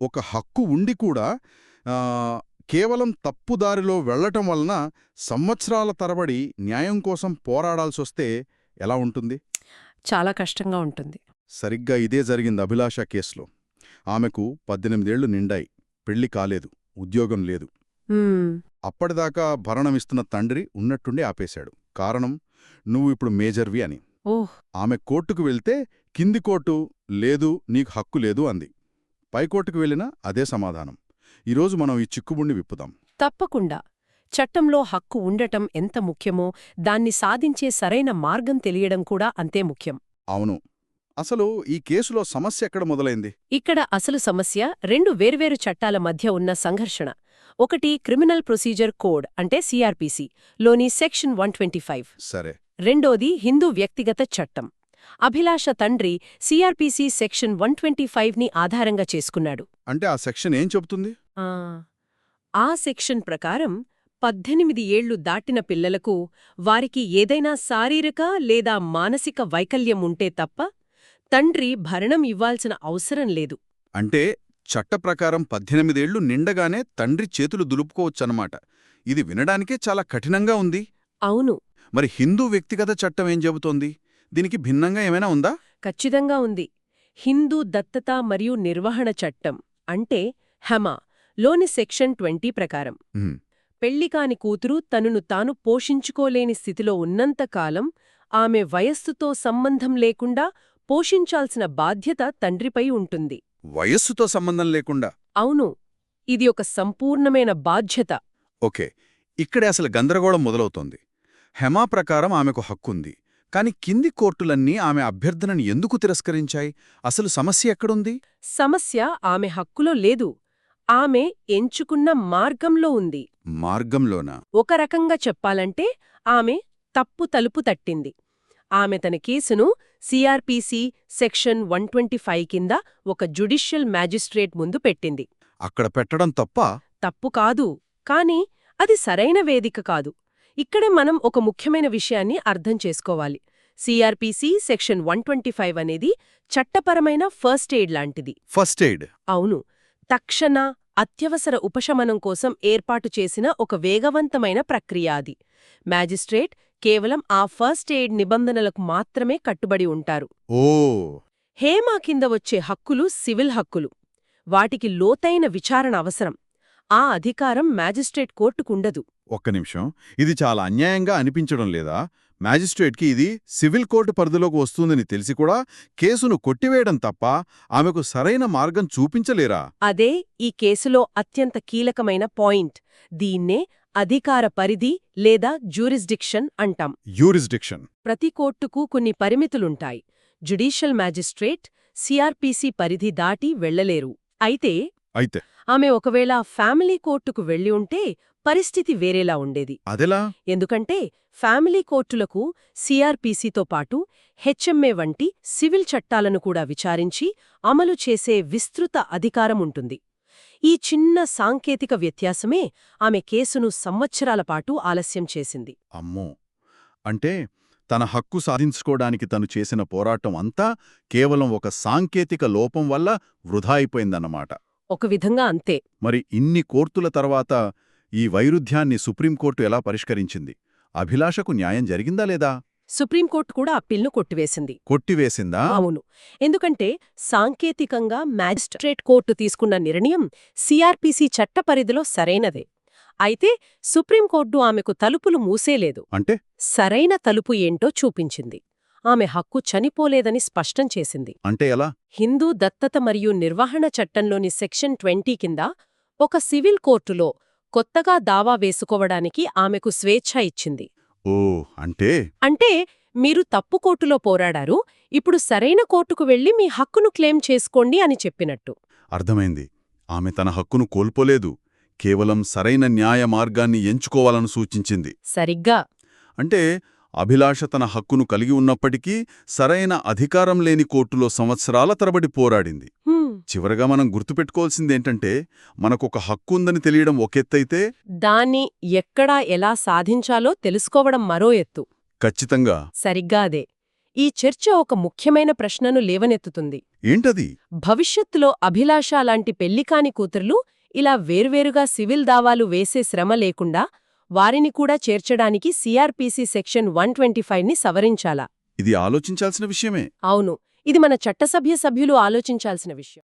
ఒక హక్కు ఉండి కూడా ఆ, కేవలం తప్పుదారిలో వెళ్లటం వలన సంవత్సరాల తరబడి న్యాయం కోసం పోరాడాల్సొస్తే ఎలా ఉంటుంది? చాలా కష్టంగా ఉంటుంది. సరిగ్గా ఇదే జరిగింది అభిలాష కేసులో. ఆమెకు 18 ఏళ్లు నిండాయి, పెళ్లి కాలేదు, ఉద్యోగం లేదు. హ్మ్. అప్పటిదాకా భరణమిస్తున్న తండ్రి ఉన్నట్టుండి ఆపేశాడు. కారణం, నువ్వు ఇప్పుడు మేజర్వి అని. ఓహ్! ఆమె కోర్టుకు వెళ్తే కింది కోర్టు లేదు, నీకు హక్కు లేదు అంది. పైకోర్టుకు వెళ్ళినా అదే సమాధానం. ఈరోజు మనం ఈ చిక్కుబుణ్ణి విప్పుదాం. తప్పకుండా. చట్టంలో హక్కు ఉండటం ఎంత ముఖ్యమో, దాన్ని సాధించే సరైన మార్గం తెలియడం కూడా అంతే ముఖ్యం. అవును. అసలు ఈ కేసులో సమస్య ఎక్కడ మొదలైంది? ఇక్కడ అసలు సమస్య రెండు వేర్వేరు చట్టాల మధ్య ఉన్న సంఘర్షణ. ఒకటి క్రిమినల్ ప్రొసీజర్ కోడ్ అంటే సిఆర్పిసి లోని సెక్షన్ 125. సరే. రెండోది హిందూ వ్యక్తిగత చట్టం. అభిలాష తండ్రి సిఆర్పిసి సెక్షన్ 125ని ఆధారంగా చేసుకున్నాడు. అంటే ఆ సెక్షన్ ఏం చెబుతుంది? ఆ ఆ సెక్షన్ ప్రకారం 18 ఏళ్లు దాటిన పిల్లలకు వారికి ఏదైనా శారీరక లేదా మానసిక వైకల్యం ఉంటే తప్ప తండ్రి భరణం ఇవ్వాల్సిన అవసరం లేదు. అంటే చట్ట ప్రకారం 18 ఏళ్లు నిండగానే తండ్రి చేతులు దులుపుకోవచ్చన్నమాట. ఇది వినడానికే చాలా కఠినంగా ఉంది. అవును, మరి హిందూ వ్యక్తిగత చట్టం ఏం చెబుతోంది? దీనికి భిన్నంగా ఏమైనా ఉందా? ఖచ్చితంగా ఉంది. హిందూ దత్తత మరియు నిర్వహణ చట్టం అంటే హెమా లోని సెక్షన్ 20 ప్రకారం ఉమ్, పెళ్లికాని కూతురు తనను తాను పోషించుకోలేని స్థితిలో ఉన్నంతకాలం ఆమె వయస్సుతో సంబంధం లేకుండా పోషించాల్సిన బాధ్యత తండ్రిపై ఉంటుంది. వయస్సుతో సంబంధం లేకుండా? అవును, ఇది ఒక సంపూర్ణమైన బాధ్యత. ఓకే, ఇక్కడే అసలు గందరగోళం మొదలవుతోంది. హెమా ప్రకారం ఆమెకు హక్కుంది, కాని కింది కోర్టులన్నీ ఆమె అభ్యర్థనని ఎందుకు తిరస్కరించాయి? అసలు సమస్య ఎక్కడుంది? సమస్య ఆమె హక్కులో లేదు, ఆమె ఎంచుకున్న మార్గంలో ఉంది. మార్గంలోనా? ఒక రకంగా చెప్పాలంటే ఆమె తప్పు తలుపు తట్టింది. ఆమె తన కేసును సిఆర్పిసి సెక్షన్ 125 కింద ఒక జ్యుడిషియల్ మ్యాజిస్ట్రేట్ ముందు పెట్టింది. అక్కడ పెట్టడం తప్ప? తప్పు కాదు, కాని అది సరైన వేదిక కాదు. ఇక్కడే మనం ఒక ముఖ్యమైన విషయాన్ని అర్థం చేసుకోవాలి. సిఆర్పిసి సెక్షన్ 125 అనేది చట్టపరమైన ఫస్ట్ ఎయిడ్ లాంటిది. First aid? అవును, తక్షణ అత్యవసర ఉపశమనం కోసం ఏర్పాటు చేసిన ఒక వేగవంతమైన ప్రక్రియ అది. మ్యాజిస్ట్రేట్ కేవలం ఆ ఫస్ట్ ఎయిడ్ నిబంధనలకు మాత్రమే కట్టుబడి ఉంటారు. ఓ! హేమా కింద వచ్చే హక్కులు సివిల్ హక్కులు. వాటికి లోతైన విచారణ అవసరం. ఆ అధికారం మ్యాజిస్ట్రేట్ కోర్టుకుండదు. ఒక్క నిమిషం, ఇది చాలా అన్యాయంగా అనిపించడం లేదా? మ్యాజిస్ట్రేట్కి ఇది సివిల్ కోర్టు పరిధిలోకి వస్తుందని తెలిసి కూడా కేసును కొట్టివేయడం తప్ప ఆమెకు సరైన మార్గం చూపించలేరా? అదే ఈ కేసులో అత్యంత కీలకమైన పాయింట్. దీన్నే అధికార పరిధి లేదా జ్యూరిస్డిక్షన్ అంటాం. యూరిస్డిక్షన్? ప్రతి కోర్టుకు కొన్ని పరిమితులుంటాయి. జ్యుడిషియల్ మ్యాజిస్ట్రేట్ సిఆర్పిసి పరిధి దాటి వెళ్లలేరు. అయితే ఆమె ఒకవేళ ఫ్యామిలీ కోర్టుకు వెళ్లి ఉంటే పరిస్థితి వేరేలా ఉండేది. అదెలా? ఎందుకంటే ఫ్యామిలీ కోర్టులకు సిఆర్పిసితో పాటు హెచ్ఎంఏ వంటి సివిల్ చట్టాలను కూడా విచారించి అమలు చేసే విస్తృత అధికారముంటుంది. ఈ చిన్న సాంకేతిక వ్యత్యాసమే ఆమె కేసును సంవత్సరాల పాటు ఆలస్యం చేసింది. అమ్మో! అంటే తన హక్కు సాధించుకోవడానికి తను చేసిన పోరాటం అంతా కేవలం ఒక సాంకేతిక లోపం వల్ల వృధా అయిపోయిందన్నమాట. ఒక విధంగా అంతే. మరి ఇన్ని కోర్టుల తర్వాత ఈ వైరుధ్యాన్ని సుప్రీంకోర్టు ఎలా పరిష్కరించింది? అభిలాషకు న్యాయం జరిగిందా లేదా? సుప్రీంకోర్టు కూడా అప్పీల్ను కొట్టివేసింది. కొట్టివేసిందా? అవును, ఎందుకంటే సాంకేతికంగా మ్యాజిస్ట్రేట్ కోర్టు తీసుకున్న నిర్ణయం సిఆర్పిసి చట్ట పరిధిలో సరైనదే. అయితే సుప్రీంకోర్టు ఆమెకు తలుపులు మూసేలేదు. అంటే? సరైన తలుపు ఏంటో చూపించింది. ఆమె హక్కు చనిపోలేదని స్పష్టం చేసింది. అంటే ఎలా? హిందూ దత్తత మరియు నిర్వహణ చట్టంలోని సెక్షన్ 20 కింద ఒక సివిల్ కోర్టులో కొత్తగా దావా వేసుకోవడానికి ఆమెకు స్వేచ్ఛ ఇచ్చింది. ఓ! అంటే మీరు తప్పు కోర్టులో పోరాడారు, ఇప్పుడు సరైన కోర్టుకు వెళ్లి మీ హక్కును క్లెయిమ్ చేసుకోండి అని చెప్పినట్టు. అర్థమైంది. ఆమె తన హక్కును కోల్పోలేదు, కేవలం సరైన న్యాయ మార్గాన్ని ఎంచుకోవాలని సూచించింది. సరిగ్గా. అంటే అభిలాష తన హక్కును కలిగి ఉన్నప్పటికీ సరైన అధికారం లేని కోర్టులో సంవత్సరాల తరబడి పోరాడింది. చివరగా మనం గుర్తుపెట్టుకోవాల్సిందేంటంటే, మనకొక హక్కు ఉందని తెలియడం ఒకెత్తైతే దాన్ని ఎక్కడా ఎలా సాధించాలో తెలుసుకోవడం మరో ఎత్తు. ఖచ్చితంగా. సరిగ్గా అదే. ఈ చర్చ ఒక ముఖ్యమైన ప్రశ్నను లేవనెత్తుతుంది. ఏంటది? భవిష్యత్తులో అభిలాష లాంటి పెళ్లికాని కూతుర్లు ఇలా వేర్వేరుగా సివిల్ దావాలు వేసే శ్రమ లేకుండా వారిని కూడా చేర్చడానికి సిఆర్పిసి సెక్షన్ 125ని సవరించాలా? ఇది ఆలోచించాల్సిన విషయమే. అవును, ఇది మన చట్టసభ్య సభ్యులు ఆలోచించాల్సిన విషయం.